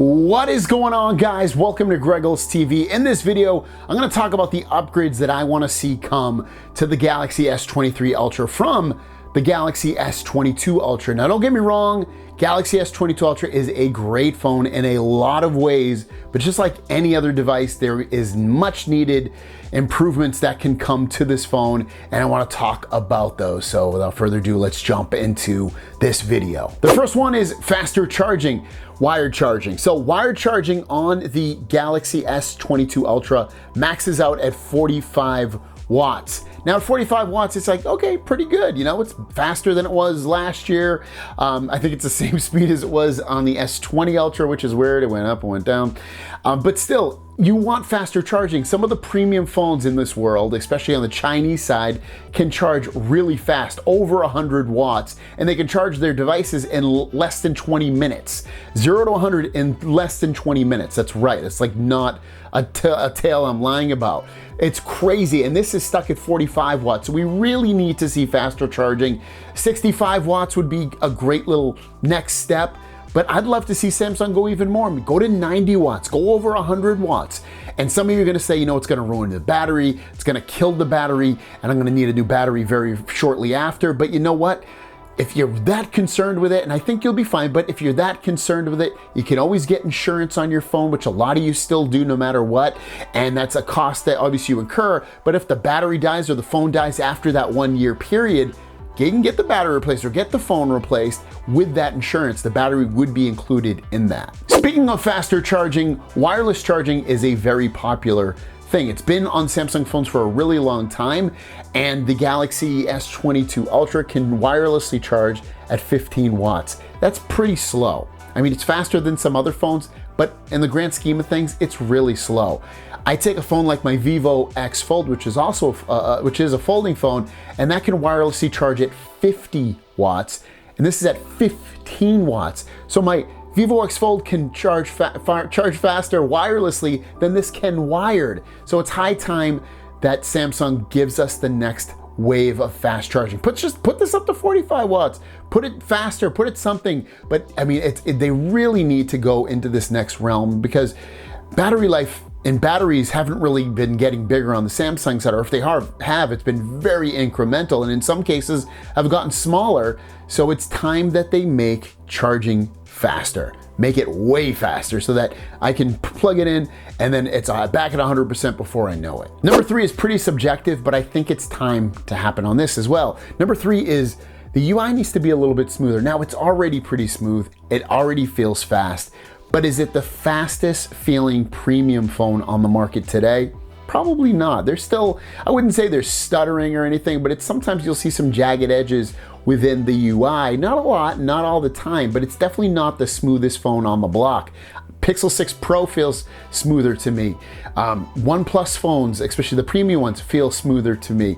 What is going on, guys? Welcome to Greggles TV. In this video, I'm going to talk about the upgrades that I want to see come to the Galaxy S23 Ultra from the Galaxy S22 Ultra. Now, don't get me wrong, Galaxy S22 Ultra is a great phone in a lot of ways, but just like any other device, there is much needed improvements that can come to this phone, and I want to talk about those. So without further ado, let's jump into this video. The first one is faster charging, wired charging. So wired charging on the Galaxy S22 Ultra maxes out at 45 watts. Now at 45 watts, it's like, okay, pretty good. You know, it's faster than it was last year. I think it's the same speed as it was on the S20 Ultra, which is weird. It went up and went down. But still, you want faster charging. Some of the premium phones in this world, especially on the Chinese side, can charge really fast, over 100 watts, and they can charge their devices in less than 20 minutes. 0 to 100 in less than 20 minutes. That's right. It's like not a tale I'm lying about. It's crazy, and this is stuck at 45 watts. So we really need to see faster charging. 65 watts would be a great little next step, but I'd love to see Samsung go even more. Go to 90 watts, go over 100 watts. And some of you are gonna say, you know, it's gonna ruin the battery, it's gonna kill the battery, and I'm gonna need a new battery very shortly after. But you know what? If you're that concerned with it, and I think you'll be fine, but if you're that concerned with it, you can always get insurance on your phone, which a lot of you still do no matter what. And that's a cost that obviously you incur. But if the battery dies or the phone dies after that 1 year period, you can get the battery replaced or get the phone replaced with that insurance. The battery would be included in that. Speaking of faster charging, wireless charging is a very popular thing. It's been on Samsung phones for a really long time, and the Galaxy S22 Ultra can wirelessly charge at 15 watts. That's pretty slow. I mean, it's faster than some other phones, but in the grand scheme of things, it's really slow. I take a phone like my Vivo X Fold, which is also a folding phone, and that can wirelessly charge at 50 watts, and this is at 15 watts. So my Vivo X Fold can charge faster wirelessly than this can wired. So it's high time that Samsung gives us the next wave of fast charging. Put this up to 45 watts, put it faster, put it something. But I mean, they really need to go into this next realm, because battery life and batteries haven't really been getting bigger on the Samsung side, or if they have, it's been very incremental, and in some cases have gotten smaller. So it's time that they make charging faster, make it way faster, so that I can plug it in and then it's back at 100% before I know it. Number 3 is pretty subjective, but I think it's time to happen on this as well. Number 3 is the UI needs to be a little bit smoother. Now it's already pretty smooth, it already feels fast, but is it the fastest feeling premium phone on the market today? Probably not. There's still, I wouldn't say there's stuttering or anything, but it's sometimes you'll see some jagged edges within the UI. Not a lot, not all the time, but it's definitely not the smoothest phone on the block. Pixel 6 Pro feels smoother to me. OnePlus phones, especially the premium ones, feel smoother to me.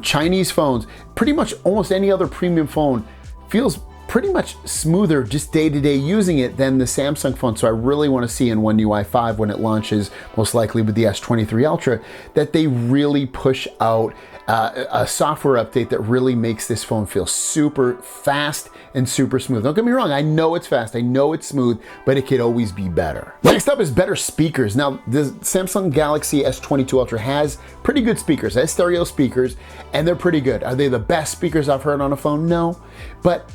Chinese phones, pretty much almost any other premium phone feels pretty much smoother just day-to-day using it than the Samsung phone. So I really want to see in One UI 5, when it launches, most likely with the S23 Ultra, that they really push out a software update that really makes this phone feel super fast and super smooth. Don't get me wrong, I know it's fast, I know it's smooth, but it could always be better. Next up is better speakers. Now, the Samsung Galaxy S22 Ultra has pretty good speakers, it has stereo speakers, and they're pretty good. Are they the best speakers I've heard on a phone? No, but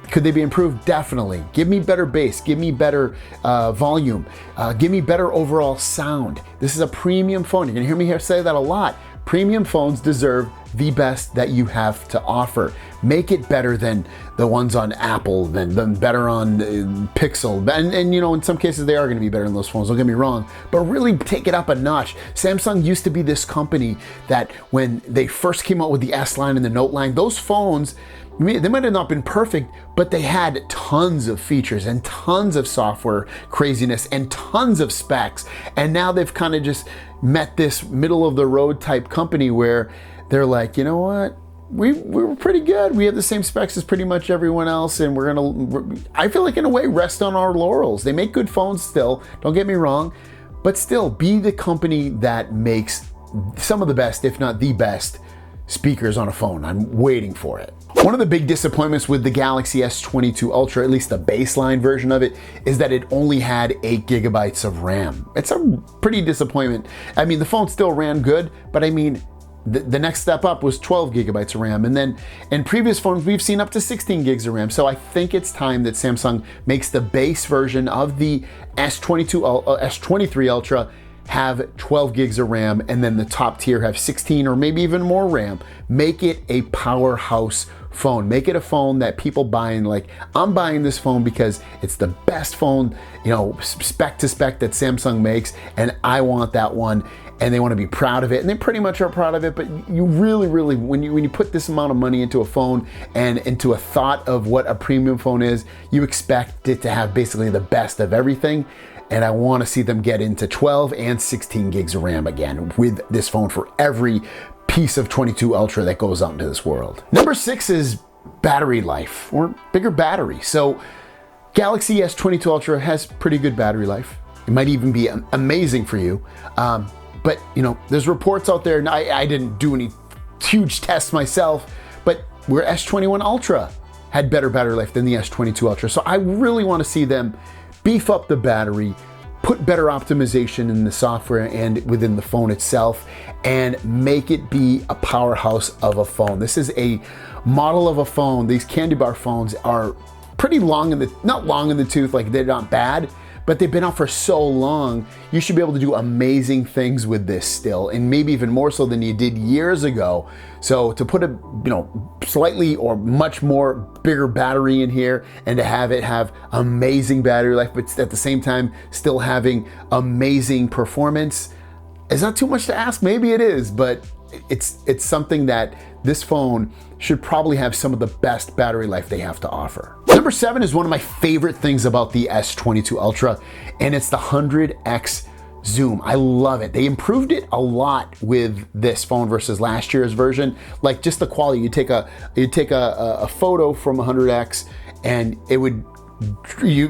could they be improved? Definitely. Give me better bass, give me better volume, give me better overall sound. This is a premium phone. You're gonna hear me say that a lot. Premium phones deserve the best that you have to offer. Make it better than the ones on Apple, than better on Pixel. And you know, in some cases they are gonna be better than those phones, don't get me wrong, but really take it up a notch. Samsung used to be this company that when they first came out with the S line and the Note line, those phones, they might have not been perfect, but they had tons of features and tons of software craziness and tons of specs. And now they've kind of just met this middle of the road type company where they're like, you know what? We were pretty good. We have the same specs as pretty much everyone else, and I feel like in a way, rest on our laurels. They make good phones still, don't get me wrong, but still be the company that makes some of the best, if not the best, speakers on a phone. I'm waiting for it. One of the big disappointments with the Galaxy S22 Ultra, at least the baseline version of it, is that it only had 8 gigabytes of RAM. It's a pretty disappointment. I mean, the phone still ran good, but I mean, the next step up was 12 gigabytes of RAM. And then in previous phones, we've seen up to 16 gigs of RAM. So I think it's time that Samsung makes the base version of the S23 Ultra have 12 gigs of RAM, and then the top tier have 16 or maybe even more RAM. Make it a powerhouse phone. Make it a phone that people buying, like, I'm buying this phone because it's the best phone, you know, spec to spec that Samsung makes, and I want that one. And they want to be proud of it, and they pretty much are proud of it. But you really, when you put this amount of money into a phone and into a thought of what a premium phone is, you expect it to have basically the best of everything. And I want to see them get into 12 and 16 gigs of RAM again with this phone for every piece of 22 Ultra that goes out into this world. Number 6 is battery life, or bigger battery. So Galaxy S22 Ultra has pretty good battery life. It might even be amazing for you. But you know, there's reports out there, and I didn't do any huge tests myself, but where S21 Ultra had better battery life than the S22 Ultra. So I really want to see them beef up the battery, put better optimization in the software and within the phone itself, and make it be a powerhouse of a phone. This is a model of a phone. These candy bar phones are pretty long in the, not long in the tooth, like they're not bad, but they've been out for so long, you should be able to do amazing things with this still, and maybe even more so than you did years ago. So to put a, you know, slightly or much more bigger battery in here, and to have it have amazing battery life, but at the same time still having amazing performance, is not too much to ask. Maybe it is, but it's something that this phone should probably have some of the best battery life they have to offer. Number 7 is one of my favorite things about the S22 Ultra, and it's the 100x zoom. I love it. They improved it a lot with this phone versus last year's version. Like just the quality. You take a photo from 100x, and it would,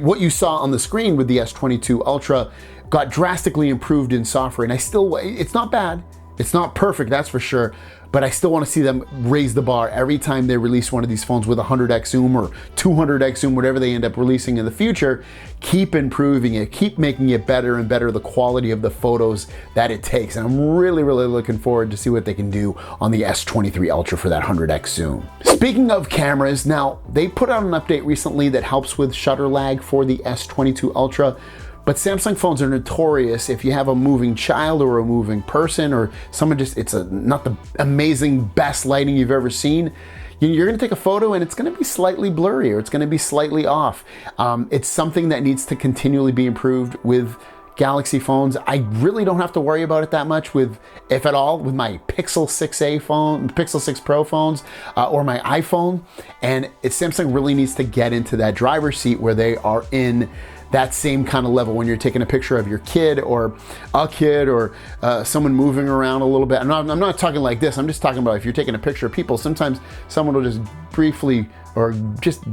what you saw on the screen with the S22 Ultra got drastically improved in software. And it's not bad. It's not perfect, that's for sure, but I still want to see them raise the bar every time they release one of these phones with 100x zoom or 200x zoom, whatever they end up releasing in the future. Keep improving it, keep making it better and better, the quality of the photos that it takes. And I'm really looking forward to see what they can do on the S23 Ultra for that 100x zoom. Speaking of cameras, now they put out an update recently that helps with shutter lag for the S22 Ultra. But Samsung phones are notorious if you have a moving child or a moving person or someone just, it's not the amazing best lighting you've ever seen, you're gonna take a photo and it's gonna be slightly blurry or it's gonna be slightly off. It's something that needs to continually be improved with Galaxy phones. I really don't have to worry about it that much with, if at all, with my Pixel 6a phone, Pixel 6 Pro phones, or my iPhone. And Samsung really needs to get into that driver's seat where they are in that same kind of level when you're taking a picture of your kid or someone moving around a little bit. I'm not talking like this. I'm just talking about if you're taking a picture of people, sometimes someone will just briefly or just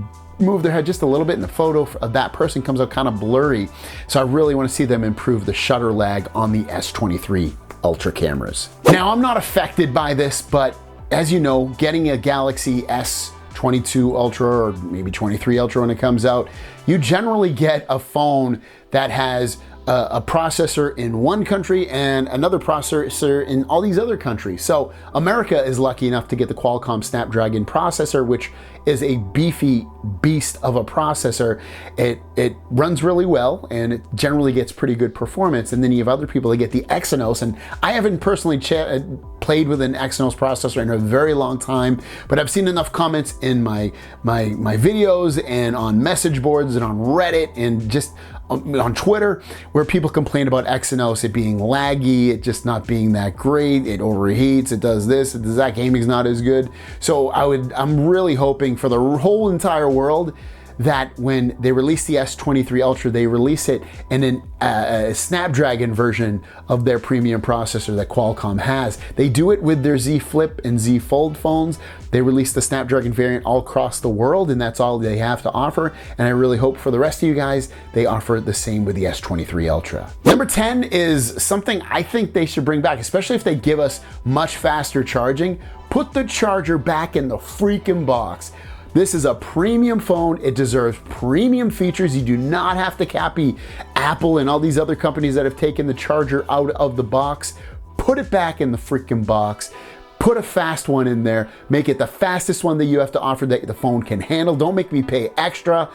move their head just a little bit and the photo of that person comes out kind of blurry. So I really want to see them improve the shutter lag on the S23 Ultra cameras. Now, I'm not affected by this, but as you know, getting a Galaxy S22 Ultra or maybe 23 Ultra when it comes out, you generally get a phone that has a processor in one country and another processor in all these other countries. So America is lucky enough to get the Qualcomm Snapdragon processor, which is a beefy beast of a processor. It runs really well and it generally gets pretty good performance. And then you have other people that get the Exynos, and I haven't personally played with an Exynos processor in a very long time, but I've seen enough comments in my videos and on message boards and on Reddit and just on Twitter where people complain about Exynos, it being laggy, it just not being that great, it overheats, it does this, it does that, gaming's not as good. So I'm really hoping for the whole entire world that when they release the S23 Ultra, they release it in a Snapdragon version of their premium processor that Qualcomm has. They do it with their Z Flip and Z Fold phones. They release the Snapdragon variant all across the world, and that's all they have to offer. And I really hope for the rest of you guys, they offer the same with the S23 Ultra. Number 10 is something I think they should bring back, especially if they give us much faster charging. Put the charger back in the freaking box. This is a premium phone. It deserves premium features. You do not have to copy Apple and all these other companies that have taken the charger out of the box. Put it back in the freaking box. Put a fast one in there. Make it the fastest one that you have to offer that the phone can handle. Don't make me pay extra.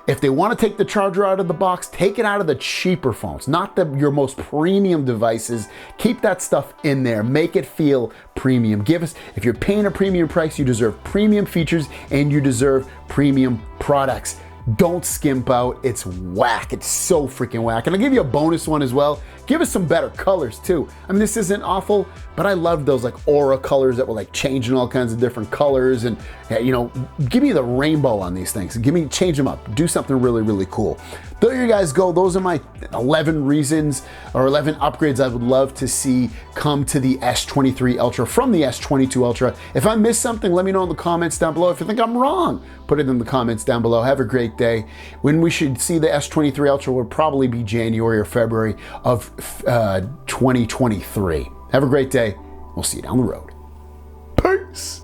If they want to take the charger out of the box, take it out of the cheaper phones, not your most premium devices. Keep that stuff in there. Make it feel premium. If you're paying a premium price, you deserve premium features and you deserve premium products. Don't skimp out. It's whack. It's so freaking whack. And I'll give you a bonus one as well. Give us some better colors too. I mean, this isn't awful, but I love those like aura colors that will like change in all kinds of different colors. And you know, give me the rainbow on these things. Change them up. Do something really, really cool. There you guys go. Those are my 11 reasons or 11 upgrades I would love to see come to the S23 Ultra from the S22 Ultra. If I missed something, let me know in the comments down below. If you think I'm wrong, put it in the comments down below. Have a great day. When we should see the S23 Ultra will probably be January or February of 2023. Have a great day. We'll see you down the road. Peace.